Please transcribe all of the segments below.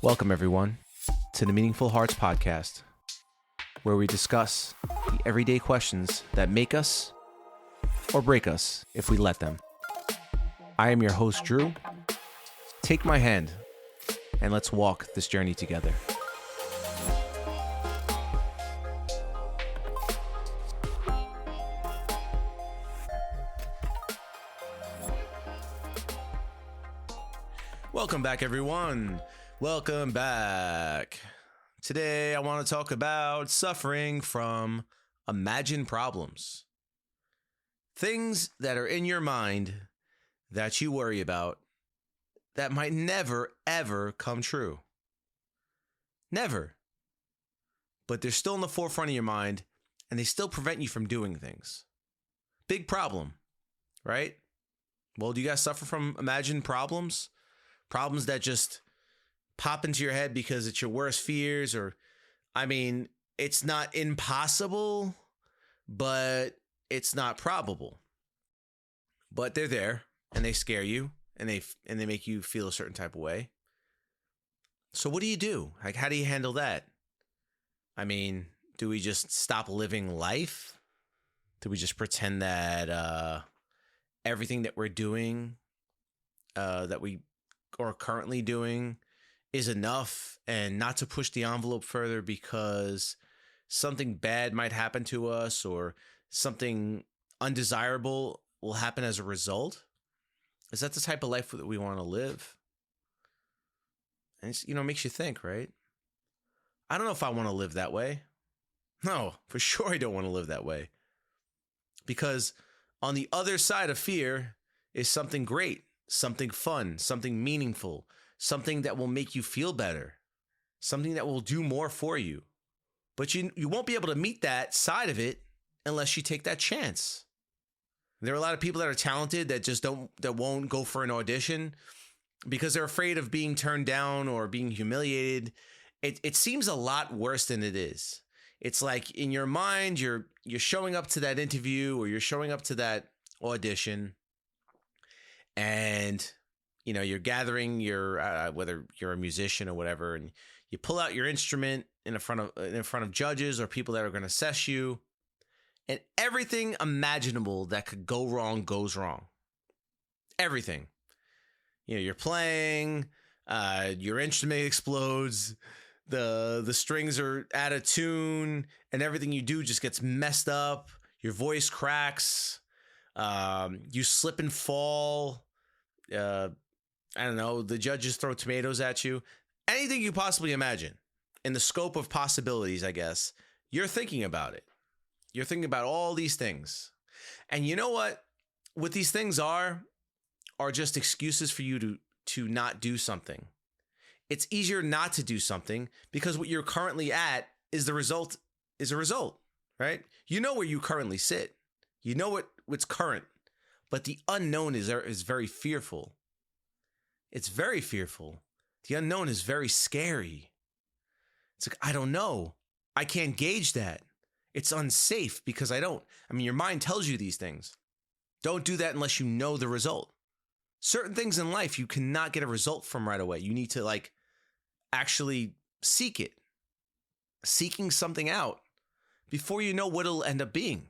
Welcome, everyone, to the Meaningful Hearts podcast, where we discuss the everyday questions that make us or break us if we let them. I am your host, Drew. Take my hand and let's walk this journey together. Welcome back, everyone. Welcome back. Today, I want to talk about suffering from imagined problems. Things that are in your mind that you worry about that might never, ever come true. Never. But they're still in the forefront of your mind, and they still prevent you from doing things. Big problem, right? Well, do you guys suffer from imagined problems? Problems that just pop into your head because it's your worst fears, or, it's not impossible, but it's not probable. But they're there, and they scare you, and they make you feel a certain type of way. So what do you do? Like, how do you handle that? Do we just stop living life? Do we just pretend that everything that we're doing, that we are currently doing, is enough, and not to push the envelope further because something bad might happen to us or something undesirable will happen as a result? Is that the type of life that we want to live? And it's, makes you think, right? I don't know if I want to live that way. No, for sure I don't want to live that way. Because on the other side of fear is something great, something fun, something meaningful, something that will make you feel better, something that will do more for you. But you won't be able to meet that side of it unless you take that chance. There are a lot of people that are talented that won't go for an audition because they're afraid of being turned down or being humiliated. It seems a lot worse than it is. It's like in your mind, you're showing up to that interview or you're showing up to that audition, and you're gathering your whether you're a musician or whatever, and you pull out your instrument in front of judges or people that are going to assess you, and everything imaginable that could go wrong goes wrong. Everything. You're playing, your instrument explodes, the strings are out of tune, and everything you do just gets messed up. Your voice cracks. You slip and fall. The judges throw tomatoes at you. Anything you possibly imagine in the scope of possibilities, I guess, you're thinking about it. You're thinking about all these things. And you know what? What these things are just excuses for you to not do something. It's easier not to do something because what you're currently at is a result, right? You know where you currently sit. You know what's current, but the unknown is very fearful. It's very fearful. The unknown is very scary. It's like, I don't know. I can't gauge that. It's unsafe because your mind tells you these things. Don't do that unless you know the result. Certain things in life you cannot get a result from right away. You need to actually seek it. Seeking something out before you know what it'll end up being.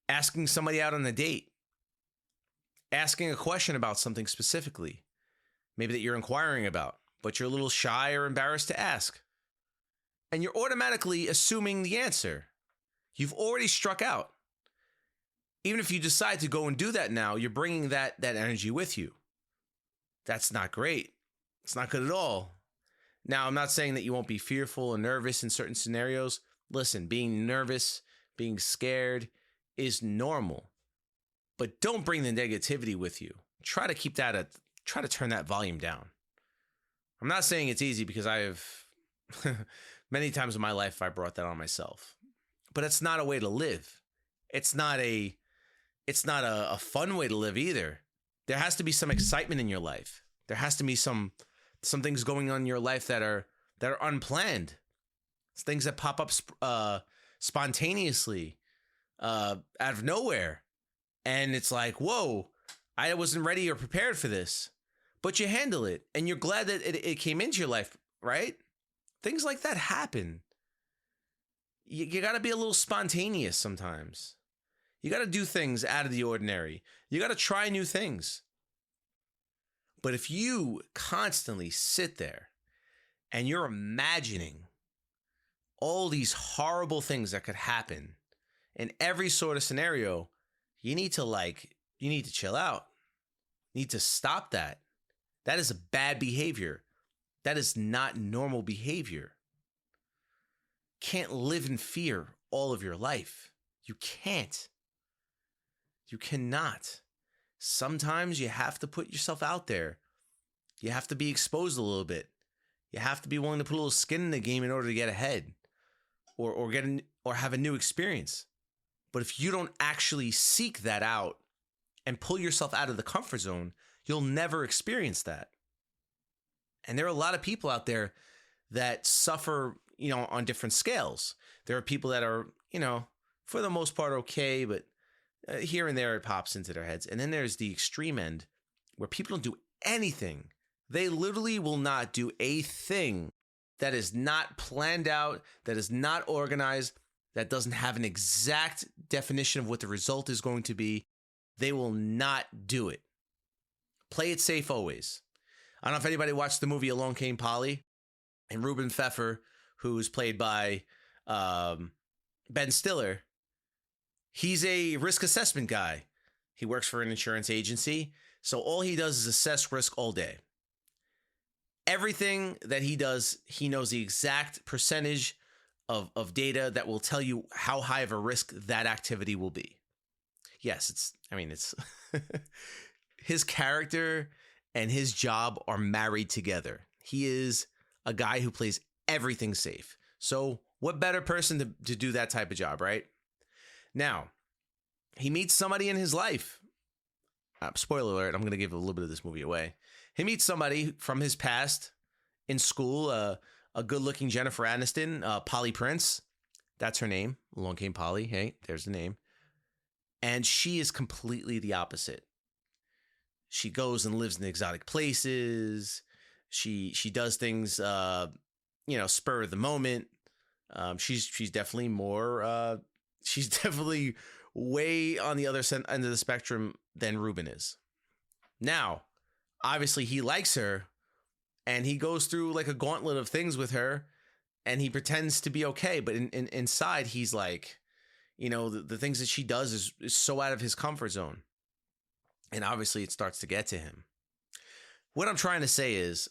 Asking somebody out on a date. Asking a question about something specifically. Maybe that you're inquiring about, but you're a little shy or embarrassed to ask. And you're automatically assuming the answer. You've already struck out. Even if you decide to go and do that now, you're bringing that energy with you. That's not great. It's not good at all. Now, I'm not saying that you won't be fearful and nervous in certain scenarios. Listen, being nervous, being scared is normal. But don't bring the negativity with you. Try to turn that volume down. I'm not saying it's easy because I have many times in my life I brought that on myself. But it's not a way to live. It's not a fun way to live either. There has to be some excitement in your life. There has to be some things going on in your life that are unplanned. It's things that pop up spontaneously out of nowhere. And it's like, whoa, I wasn't ready or prepared for this. but you handle it and you're glad that it came into your life, right? Things like that happen. You got to be a little spontaneous sometimes. You got to do things out of the ordinary. You got to try new things. But if you constantly sit there and you're imagining all these horrible things that could happen in every sort of scenario, you need to chill out. You need to stop that. That is a bad behavior. That is not normal behavior. Can't live in fear all of your life. You can't. You cannot. Sometimes you have to put yourself out there. You have to be exposed a little bit. You have to be willing to put a little skin in the game in order to get ahead or have a new experience. But if you don't actually seek that out and pull yourself out of the comfort zone, you'll never experience that. And there are a lot of people out there that suffer, on different scales. There are people that are, for the most part okay, but here and there it pops into their heads. And then there's the extreme end where people don't do anything. They literally will not do a thing that is not planned out, that is not organized, that doesn't have an exact definition of what the result is going to be. They will not do it. Play it safe always. I don't know if anybody watched the movie Along Came Polly, and Ruben Pfeffer, who's played by Ben Stiller. He's a risk assessment guy. He works for an insurance agency. So all he does is assess risk all day. Everything that he does, he knows the exact percentage of data that will tell you how high of a risk that activity will be. Yes, it's his character and his job are married together. He is a guy who plays everything safe. So what better person to do that type of job, right? Now, he meets somebody in his life. Spoiler alert, I'm going to give a little bit of this movie away. He meets somebody from his past in school, a good-looking Jennifer Aniston, Polly Prince. That's her name. Along Came Polly. Hey, there's the name. And she is completely the opposite. She goes and lives in exotic places. She does things, spur of the moment. She's definitely more. She's definitely way on the other end of the spectrum than Ruben is. Now, obviously, he likes her, and he goes through like a gauntlet of things with her, and he pretends to be okay. But inside, he's like, the things that she does is so out of his comfort zone. And obviously, it starts to get to him. What I'm trying to say is,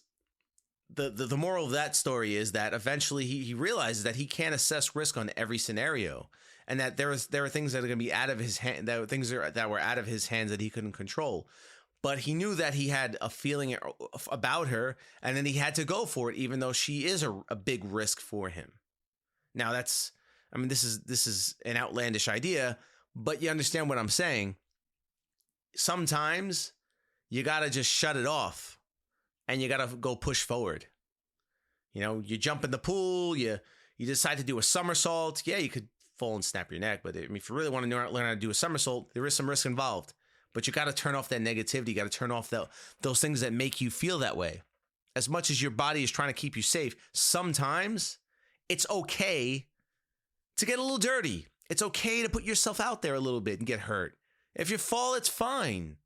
the moral of that story is that eventually he realizes that he can't assess risk on every scenario, and that there are things that are going to be out of his hand, that were out of his hands that he couldn't control. But he knew that he had a feeling about her, and then he had to go for it, even though she is a big risk for him. Now this is an outlandish idea, but you understand what I'm saying. Sometimes you got to just shut it off and you got to go push forward. You jump in the pool, you decide to do a somersault. Yeah, you could fall and snap your neck, but if you really want to learn how to do a somersault, there is some risk involved. But you got to turn off that negativity. You got to turn off those things that make you feel that way. As much as your body is trying to keep you safe, sometimes it's okay to get a little dirty. It's okay to put yourself out there a little bit and get hurt. If you fall, it's fine.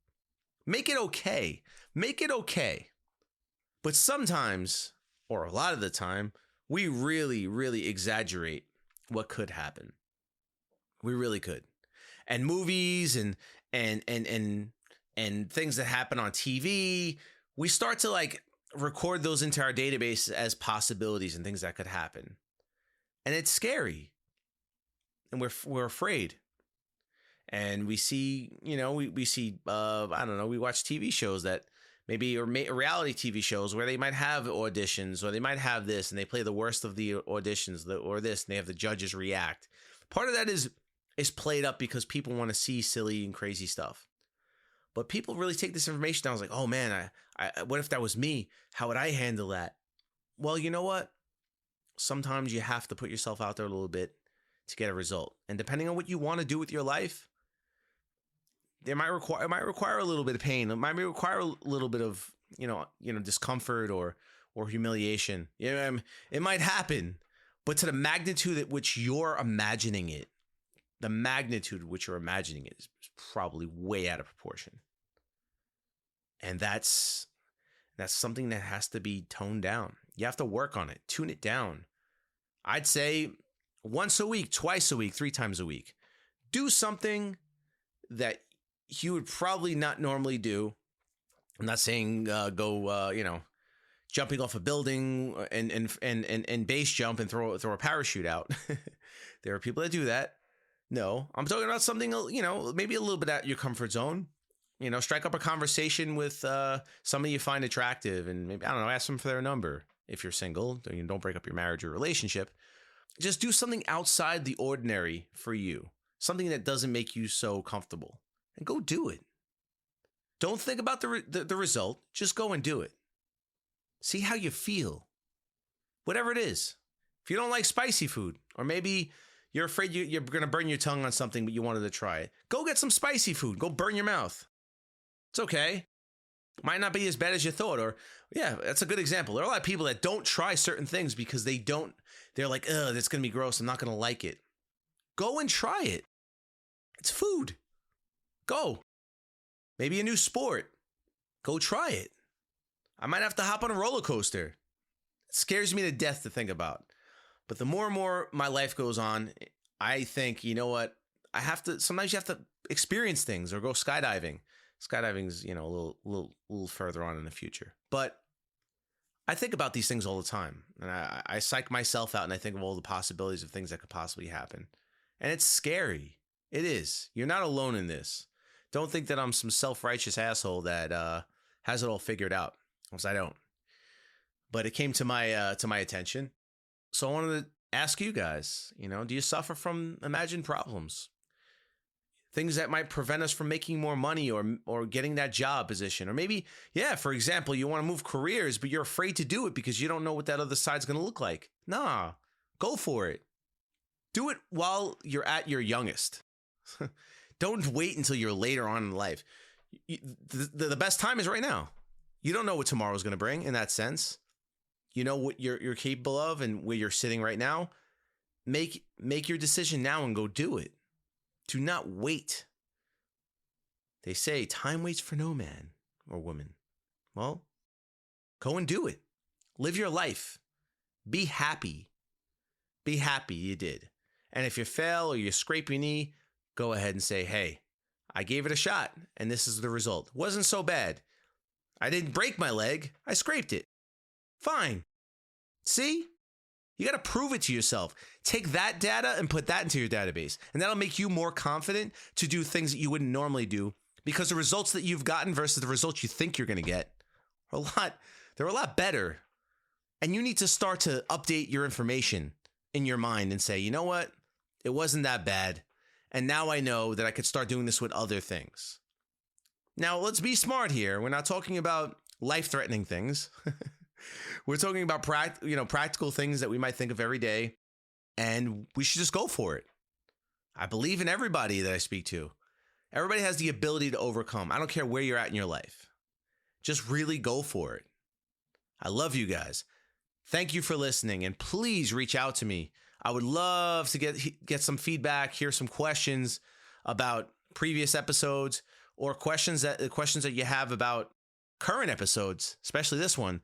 Make it okay. Make it okay. But sometimes, or a lot of the time, we really, really exaggerate what could happen. We really could. And movies and things that happen on TV, we start to record those into our database as possibilities and things that could happen. And it's scary. And we're afraid. And we see, we see, we watch TV shows that maybe, or reality TV shows where they might have auditions, or they might have this, and they play the worst of the auditions, or this, and they have the judges react. Part of that is played up because people want to see silly and crazy stuff. But people really take this information down. I was like, oh man, I what if that was me? How would I handle that? Well, you know what? Sometimes you have to put yourself out there a little bit to get a result. And depending on what you want to do with your life, it might require a little bit of pain. It might require a little bit of discomfort or humiliation. It might happen, but to the magnitude at which you're imagining it, is probably way out of proportion. And that's something that has to be toned down. You have to work on it, tune it down. I'd say once a week, twice a week, 3 times a week. Do something that you would probably not normally do. I'm not saying go jumping off a building and base jump and throw a parachute out. There are people that do that. No, I'm talking about something, maybe a little bit out your comfort zone. Strike up a conversation with somebody you find attractive, and maybe, I don't know, ask them for their number. If you're single, don't break up your marriage or relationship. Just do something outside the ordinary for you. Something that doesn't make you so comfortable. And go do it. Don't think about the result. Just go and do it. See how you feel. Whatever it is. If you don't like spicy food, or maybe you're afraid you're going to burn your tongue on something, but you wanted to try it, go get some spicy food. Go burn your mouth. It's okay. Might not be as bad as you thought. Or, yeah, that's a good example. There are a lot of people that don't try certain things because they're like, ugh, that's going to be gross. I'm not going to like it. Go and try it. It's food. Go. Maybe a new sport. Go try it. I might have to hop on a roller coaster. It scares me to death to think about. But the more and more my life goes on, I think, you know what? Sometimes you have to experience things or go skydiving. Skydiving's, a little further on in the future. But I think about these things all the time. And I psych myself out and I think of all the possibilities of things that could possibly happen. And it's scary. It is. You're not alone in this. Don't think that I'm some self-righteous asshole that has it all figured out, because I don't. But it came to my attention. So I wanted to ask you guys, do you suffer from imagined problems? Things that might prevent us from making more money or getting that job position. Or maybe, for example, you want to move careers, but you're afraid to do it because you don't know what that other side's going to look like. Nah, go for it. Do it while you're at your youngest. Don't wait until you're later on in life. The best time is right now. You don't know what tomorrow's going to bring in that sense. You know what you're capable of and where you're sitting right now. Make your decision now and go do it. Do not wait. They say time waits for no man or woman. Well, go and do it. Live your life. Be happy. Be happy you did. And if you fail or you scrape your knee, go ahead and say, hey, I gave it a shot and this is the result. Wasn't so bad. I didn't break my leg. I scraped it. Fine. See? You got to prove it to yourself. Take that data and put that into your database. And that'll make you more confident to do things that you wouldn't normally do, because the results that you've gotten versus the results you think you're going to get they're a lot better. And you need to start to update your information in your mind and say, you know what? It wasn't that bad. And now I know that I could start doing this with other things. Now, let's be smart here. We're not talking about life-threatening things. We're talking about practical things that we might think of every day, and we should just go for it. I believe in everybody that I speak to. Everybody has the ability to overcome. I don't care where you're at in your life. Just really go for it. I love you guys. Thank you for listening, and please reach out to me. I would love to get some feedback, hear some questions about previous episodes, or questions that you have about current episodes, especially this one.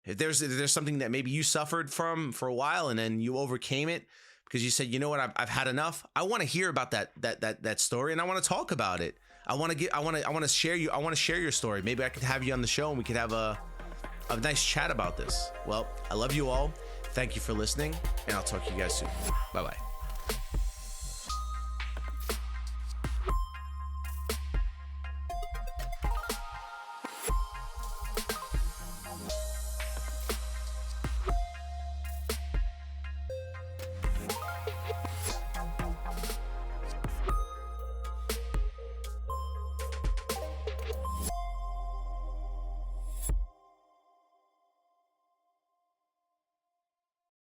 If there's something that maybe you suffered from for a while and then you overcame it because you said, you know what, I've had enough. I want to hear about that story, and I want to talk about it. I want to share your story. Maybe I could have you on the show and we could have a nice chat about this. Well, I love you all. Thank you for listening, and I'll talk to you guys soon. Bye-bye.